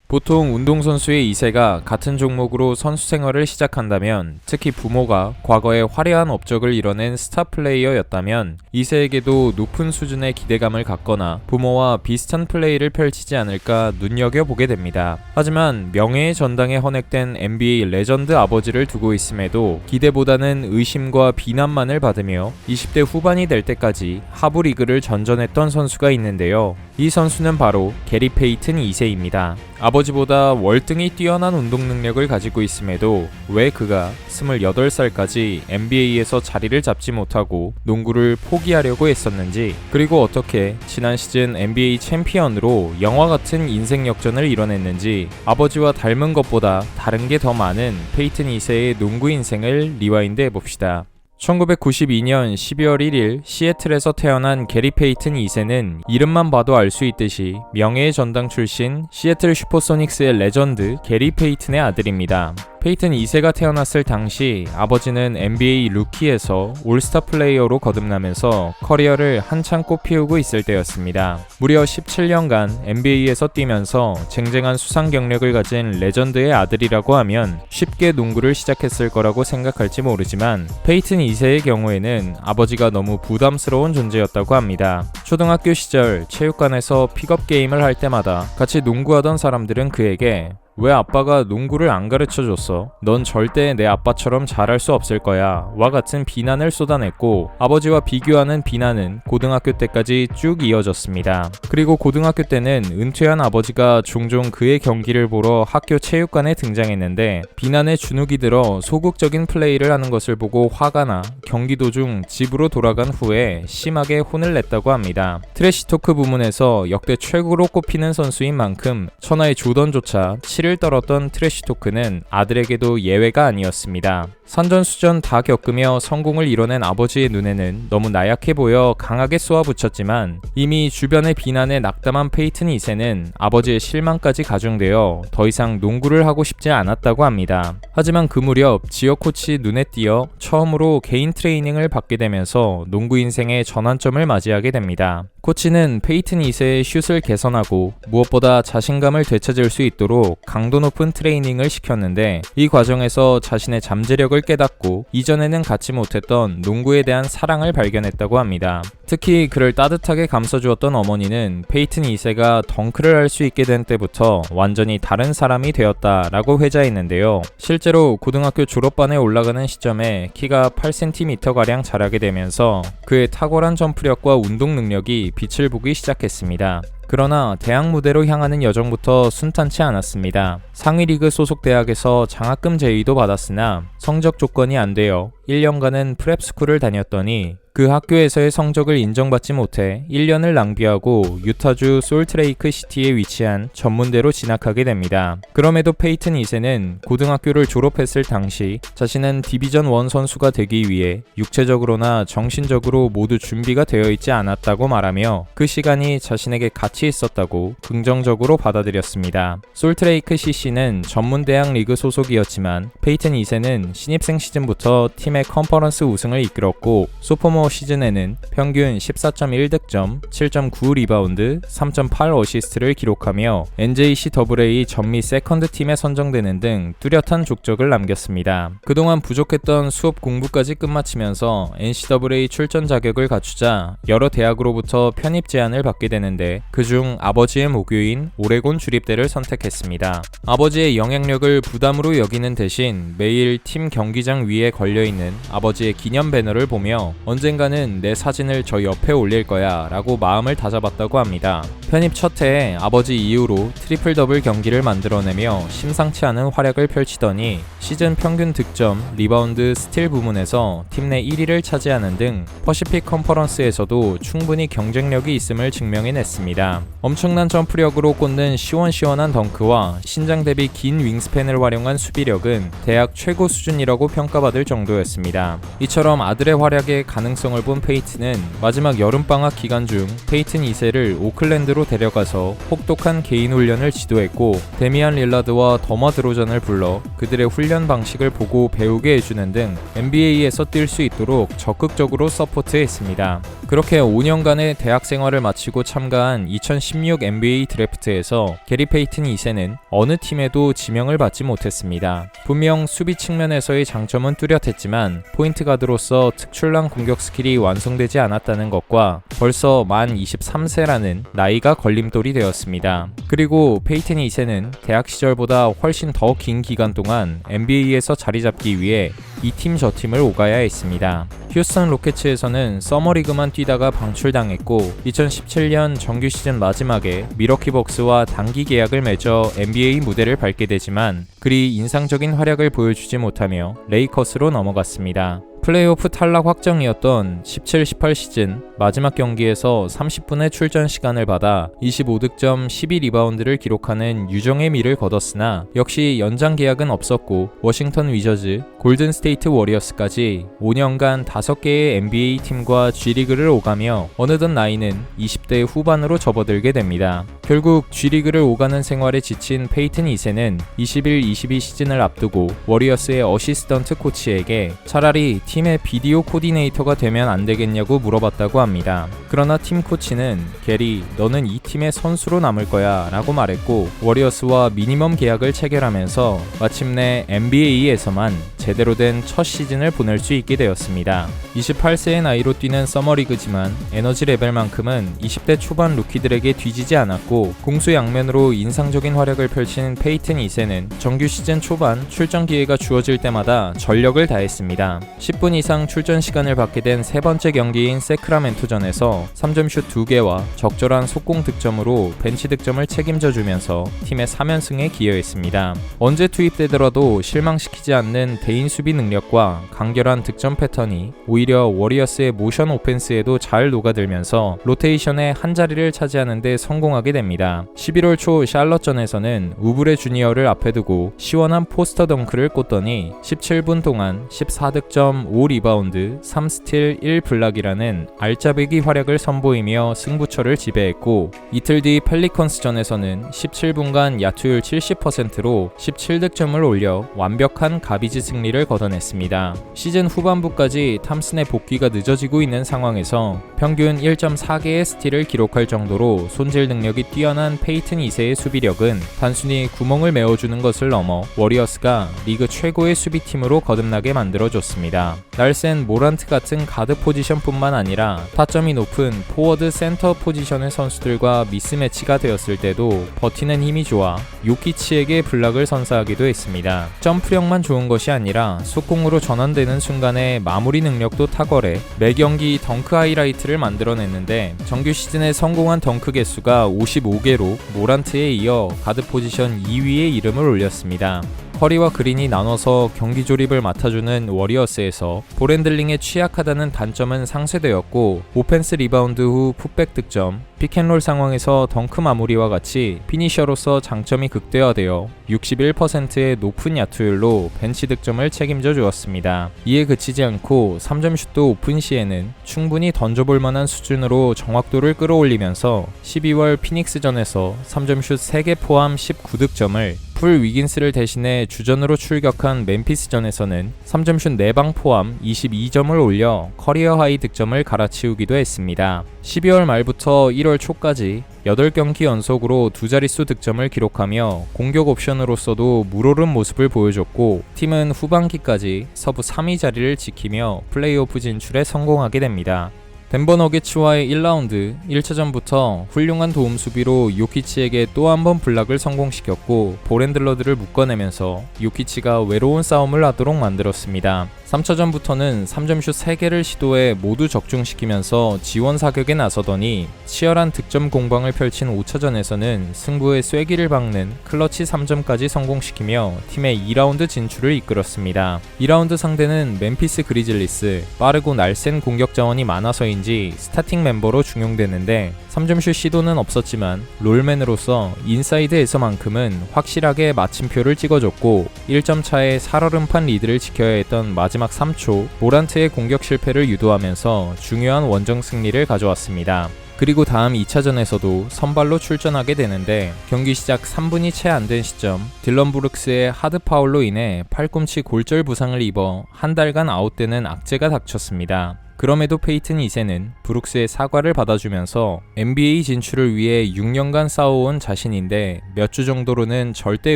보통 운동선수의 2세가 같은 종목으로 선수 생활을 시작한다면, 특히 부모가 과거에 화려한 업적을 이뤄낸 스타 플레이어였다면 2세에게도 높은 수준의 기대감을 갖거나 부모와 비슷한 플레이를 펼치지 않을까 눈여겨보게 됩니다. 하지만 명예의 전당에 헌액된 NBA 레전드 아버지를 두고 있음에도 기대보다는 의심과 비난만을 받으며 20대 후반이 될 때까지 하부 리그를 전전했던 선수가 있는데요. 이 선수는 바로 게리 페이튼 2세입니다. 아버지보다 월등히 뛰어난 운동 능력을 가지고 있음에도 왜 그가 28살까지 NBA에서 자리를 잡지 못하고 농구를 포기하려고 했었는지, 그리고 어떻게 지난 시즌 NBA 챔피언으로 영화 같은 인생 역전을 이뤄냈는지, 아버지와 닮은 것보다 다른 게 더 많은 페이튼 2세의 농구 인생을 리와인드 해봅시다. 1992년 12월 1일 시애틀에서 태어난 게리 페이튼 2세는 이름만 봐도 알 수 있듯이 명예의 전당 출신 시애틀 슈퍼소닉스의 레전드 게리 페이튼의 아들입니다. 페이튼 2세가 태어났을 당시 아버지는 NBA 루키에서 올스타 플레이어로 거듭나면서 커리어를 한창 꽃피우고 있을 때였습니다. 무려 17년간 NBA에서 뛰면서 쟁쟁한 수상 경력을 가진 레전드의 아들이라고 하면 쉽게 농구를 시작했을 거라고 생각할지 모르지만, 페이튼 2세의 경우에는 아버지가 너무 부담스러운 존재였다고 합니다. 초등학교 시절 체육관에서 픽업 게임을 할 때마다 같이 농구하던 사람들은 그에게 "왜 아빠가 농구를 안 가르쳐줬어? 넌 절대 내 아빠처럼 잘할 수 없을 거야" 와 같은 비난을 쏟아냈고, 아버지와 비교하는 비난은 고등학교 때까지 쭉 이어졌습니다. 그리고 고등학교 때는 은퇴한 아버지가 종종 그의 경기를 보러 학교 체육관에 등장했는데, 비난에 주눅이 들어 소극적인 플레이를 하는 것을 보고 화가 나 경기 도중 집으로 돌아간 후에 심하게 혼을 냈다고 합니다. 트래시 토크 부문에서 역대 최고로 꼽히는 선수인 만큼 천하의 조던조차 치를 떨었던 트래시 토크는 아들에게도 예외가 아니었습니다. 산전수전 다 겪으며 성공을 이뤄낸 아버지의 눈에는 너무 나약해 보여 강하게 쏘아붙였지만, 이미 주변의 비난에 낙담한 페이튼 2세는 아버지의 실망까지 가중되어 더 이상 농구를 하고 싶지 않았다고 합니다. 하지만 그 무렵 지역 코치 눈에 띄어 처음으로 개인 트레이닝을 받게 되면서 농구 인생의 전환점을 맞이하게 됩니다. 코치는 페이튼 2세의 슛을 개선하고 무엇보다 자신감을 되찾을 수 있도록 강도 높은 트레이닝을 시켰는데, 이 과정에서 자신의 잠재력을 깨닫고 이전에는 갖지 못했던 농구에 대한 사랑을 발견했다고 합니다. 특히 그를 따뜻하게 감싸주었던 어머니는 페이튼 2세가 덩크를 할 수 있게 된 때부터 완전히 다른 사람이 되었다라고 회자했는데요. 실제로 고등학교 졸업반에 올라가는 시점에 키가 8cm가량 자라게 되면서 그의 탁월한 점프력과 운동 능력이 빛을 보기 시작했습니다. 그러나 대학 무대로 향하는 여정부터 순탄치 않았습니다. 상위 리그 소속 대학에서 장학금 제의도 받았으나 성적 조건이 안 되어 1년간은 프랩스쿨을 다녔더니 그 학교에서의 성적을 인정받지 못해 1년을 낭비하고 유타주 솔트레이크 시티에 위치한 전문대로 진학하게 됩니다. 그럼에도 페이튼 2세는 고등학교를 졸업했을 당시 자신은 디비전 1 선수가 되기 위해 육체적으로나 정신적으로 모두 준비가 되어 있지 않았다고 말하며 그 시간이 자신에게 가치 있었다고 긍정적으로 받아들였습니다. 솔트레이크 CC는 전문대학 리그 소속이었지만 페이튼 2세는 신입생 시즌부터 팀의 컨퍼런스 우승을 이끌었고, 소포머 시즌에는 평균 14.1득점, 7.9 리바운드, 3.8 어시스트를 기록하며 NJCAA 전미 세컨드 팀에 선정되는 등 뚜렷한 족적을 남겼습니다. 그동안 부족했던 수업 공부까지 끝마치면서 NCAA 출전 자격을 갖추자 여러 대학으로부터 편입 제안을 받게 되는데, 그중 아버지의 모교인 오레곤 주립대를 선택했습니다. 아버지의 영향력을 부담으로 여기는 대신 매일 팀 경기장 위에 걸려있는 아버지의 기념 배너를 보며 언젠가는 내 사진을 저 옆에 올릴 거야 라고 마음을 다잡았다고 합니다. 편입 첫 해에 아버지 이후로 트리플 더블 경기를 만들어내며 심상치 않은 활약을 펼치더니 시즌 평균 득점, 리바운드, 스틸 부문에서 팀 내 1위를 차지하는 등 퍼시픽 컨퍼런스에서도 충분히 경쟁력이 있음을 증명해냈습니다. 엄청난 점프력으로 꽂는 시원시원한 덩크와 신장 대비 긴 윙스팬을 활용한 수비력은 대학 최고 수준이라고 평가받을 정도였습니다. 이처럼 아들의 활약에 가능성 가능성을 본 페이튼은 마지막 여름방학 기간 중 페이튼 2세를 오클랜드로 데려가서 혹독한 개인 훈련을 지도했고, 데미안 릴라드와 더머 드로잔을 불러 그들의 훈련 방식을 보고 배우게 해주는 등 NBA에서 뛸 수 있도록 적극적으로 서포트했습니다. 그렇게 5년간의 대학 생활을 마치고 참가한 2016 NBA 드래프트에서 게리 페이튼 2세는 어느 팀에도 지명을 받지 못했습니다. 분명 수비 측면에서의 장점은 뚜렷했지만 포인트 가드로서 특출난 공격 스킬이 완성되지 않았다는 것과 벌써 만 23세라는 나이가 걸림돌이 되었습니다. 그리고 페이튼 2세는 대학 시절보다 훨씬 더 긴 기간 동안 NBA에서 자리 잡기 위해 이 팀 저 팀을 오가야 했습니다. 휴스턴 로켓츠에서는 서머리그만 뛰다가 방출당했고, 2017년 정규 시즌 마지막에 미러키 벅스와 단기 계약을 맺어 NBA 무대를 밟게 되지만 그리 인상적인 활약을 보여주지 못하며 레이커스로 넘어갔습니다. 플레이오프 탈락 확정이었던 17-18 시즌 마지막 경기에서 30분의 출전 시간을 받아 25득점 12리바운드를 기록하는 유정의 미를 거뒀으나 역시 연장 계약은 없었고, 워싱턴 위저즈, 골든 스테이트 워리어스까지 5년간 5개의 NBA 팀과 G리그를 오가며 어느덧 나이는 20대 후반으로 접어들게 됩니다. 결국 G리그를 오가는 생활에 지친 페이튼 2세는 21-22 시즌을 앞두고 워리어스의 어시스턴트 코치에게 차라리 팀의 비디오 코디네이터가 되면 안 되겠냐고 물어봤다고 합니다. 그러나 팀 코치는 게리, 너는 이 팀의 선수로 남을 거야 라고 말했고, 워리어스와 미니멈 계약을 체결하면서 마침내 NBA에서만 제대로 된 첫 시즌을 보낼 수 있게 되었습니다. 28세의 나이로 뛰는 서머리그지만 에너지 레벨만큼은 20대 초반 루키들에게 뒤지지 않았고, 공수양면으로 인상적인 활약을 펼친 페이튼 2세는 정규 시즌 초반 출전 기회가 주어질 때마다 전력을 다했습니다. 10분 이상 출전 시간을 받게 된 세 번째 경기인 세크라멘토전에서 3점슛 2개와 적절한 속공 득점으로 벤치 득점을 책임져주면서 팀의 3연승에 기여했습니다. 언제 투입되더라도 실망시키지 않는 대인 수비 능력과 간결한 득점 패턴이 오히려 워리어스의 모션 오펜스에도 잘 녹아들면서 로테이션의 한 자리를 차지하는 데 성공하게 됩니다. 11월 초 샬럿전에서는 우브레 주니어를 앞에 두고 시원한 포스터 덩크를 꽂더니 17분 동안 14득점 5리바운드 3스틸 1블락이라는 알짜배기 활약을 선보이며 승부처를 지배했고, 이틀 뒤 펠리컨스전에서는 17분간 야투율 70%로 17득점을 올려 완벽한 가비지 승리를 거둬냈습니다. 시즌 후반부까지 탐슨의 복귀가 늦어지고 있는 상황에서 평균 1.4개의 스틸을 기록할 정도로 손질 능력이 뛰어난 페이튼 2세의 수비력은 단순히 구멍을 메워주는 것을 넘어 워리어스가 리그 최고의 수비팀으로 거듭나게 만들어줬습니다. 날쌘 모란트 같은 가드 포지션뿐만 아니라 타점이 높은 포워드 센터 포지션의 선수들과 미스매치가 되었을 때도 버티는 힘이 좋아 요키치에게 블락을 선사하기도 했습니다. 점프력만 좋은 것이 아니라 속공으로 전환되는 순간에 마무리 능력도 탁월해 매 경기 덩크 하이라이트를 만들어냈는데, 정규 시즌에 성공한 덩크 개수가 55개로 모란트에 이어 가드 포지션 2위에 이름을 올렸습니다. 커리와 그린이 나눠서 경기 조립을 맡아주는 워리어스에서 볼핸들링에 취약하다는 단점은 상쇄되었고, 오펜스 리바운드 후 풋백 득점, 픽앤롤 상황에서 덩크 마무리와 같이 피니셔로서 장점이 극대화되어 61%의 높은 야투율로 벤치 득점을 책임져 주었습니다. 이에 그치지 않고 3점슛도 오픈 시에는 충분히 던져볼 만한 수준으로 정확도를 끌어올리면서 12월 피닉스전에서 3점슛 3개 포함 19득점을, 풀 위긴스를 대신해 주전으로 출격한 멤피스전에서는 3점슛 4방 포함 22점을 올려 커리어 하이 득점을 갈아치우기도 했습니다. 12월 말부터 1월 초까지 8경기 연속으로 두 자릿수 득점을 기록하며 공격 옵션으로서도 물오른 모습을 보여줬고, 팀은 후반기까지 서부 3위 자리를 지키며 플레이오프 진출에 성공하게 됩니다. 덴버 너게츠와의 1라운드 1차전부터 훌륭한 도움 수비로 요키치에게 또 한 번 블락을 성공시켰고, 볼핸들러들을 묶어내면서 요키치가 외로운 싸움을 하도록 만들었습니다. 3차전부터는 3점슛 3개를 시도해 모두 적중시키면서 지원 사격에 나서더니 치열한 득점 공방을 펼친 5차전에서는 승부의 쐐기를 박는 클러치 3점까지 성공시키며 팀의 2라운드 진출을 이끌었습니다. 2라운드 상대는 멤피스 그리즐리스, 빠르고 날쌘 공격 자원이 많아서인지 스타팅 멤버로 중용되는데, 3점슛 시도는 없었지만 롤맨으로서 인사이드에서만큼은 확실하게 마침표를 찍어줬고, 1점 차의 살얼음판 리드를 지켜야 했던 마지막 마지막 3초 모란트의 공격 실패를 유도하면서 중요한 원정 승리를 가져왔습니다. 그리고 다음 2차전에서도 선발로 출전하게 되는데 경기 시작 3분이 채 안 된 시점 딜런 브룩스의 하드 파울로 인해 팔꿈치 골절 부상을 입어 한 달간 아웃되는 악재가 닥쳤습니다. 그럼에도 페이튼 2세는 브룩스의 사과를 받아주면서 NBA 진출을 위해 6년간 쌓아온 자신인데 몇 주 정도로는 절대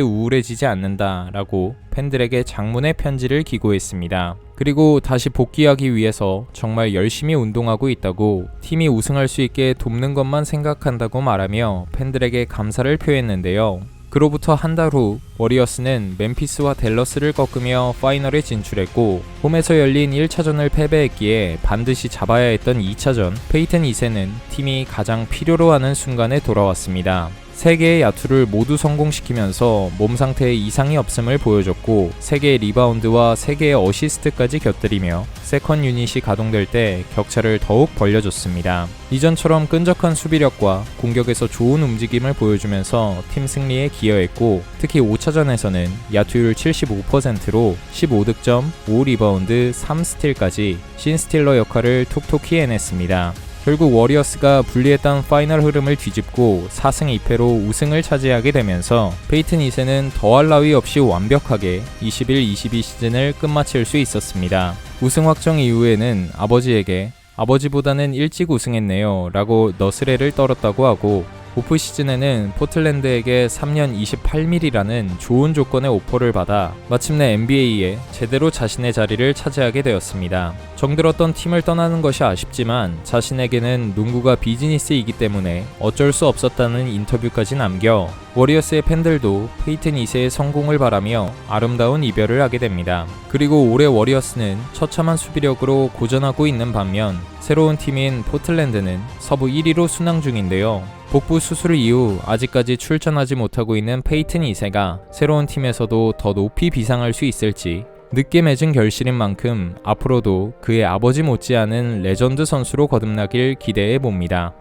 우울해지지 않는다 라고 팬들에게 장문의 편지를 기고했습니다. 그리고 다시 복귀하기 위해서 정말 열심히 운동하고 있다고 팀이 우승할 수 있게 돕는 것만 생각한다고 말하며 팬들에게 감사를 표했는데요. 그로부터 한 달 후 워리어스는 멤피스와 댈러스를 꺾으며 파이널에 진출했고 홈에서 열린 1차전을 패배했기에 반드시 잡아야 했던 2차전 페이튼 2세는 팀이 가장 필요로 하는 순간에 돌아왔습니다. 3개의 야투를 모두 성공시키면서 몸 상태에 이상이 없음을 보여줬고 3개의 리바운드와 3개의 어시스트까지 곁들이며 세컨 유닛이 가동될 때 격차를 더욱 벌려줬습니다. 이전처럼 끈적한 수비력과 공격에서 좋은 움직임을 보여주면서 팀 승리에 기여했고 특히 5차전에서는 야투율 75%로 15득점, 5리바운드, 3스틸까지 신스틸러 역할을 톡톡히 해냈습니다. 결국 워리어스가 불리했던 파이널 흐름을 뒤집고 4승 2패로 우승을 차지하게 되면서 페이튼 2세는 더할 나위 없이 완벽하게 21-22 시즌을 끝마칠 수 있었습니다. 우승 확정 이후에는 아버지에게 아버지보다는 일찍 우승했네요 라고 너스레를 떨었다고 하고 오프 시즌에는 포틀랜드에게 3년 28밀이라는 좋은 조건의 오퍼를 받아 마침내 NBA에 제대로 자신의 자리를 차지하게 되었습니다. 정들었던 팀을 떠나는 것이 아쉽지만 자신에게는 농구가 비즈니스이기 때문에 어쩔 수 없었다는 인터뷰까지 남겨 워리어스의 팬들도 페이튼 2세의 성공을 바라며 아름다운 이별을 하게 됩니다. 그리고 올해 워리어스는 처참한 수비력으로 고전하고 있는 반면 새로운 팀인 포틀랜드는 서부 1위로 순항 중인데요. 복부 수술 이후 아직까지 출전하지 못하고 있는 페이튼 2세가 새로운 팀에서도 더 높이 비상할 수 있을지 늦게 맺은 결실인 만큼 앞으로도 그의 아버지 못지않은 레전드 선수로 거듭나길 기대해 봅니다.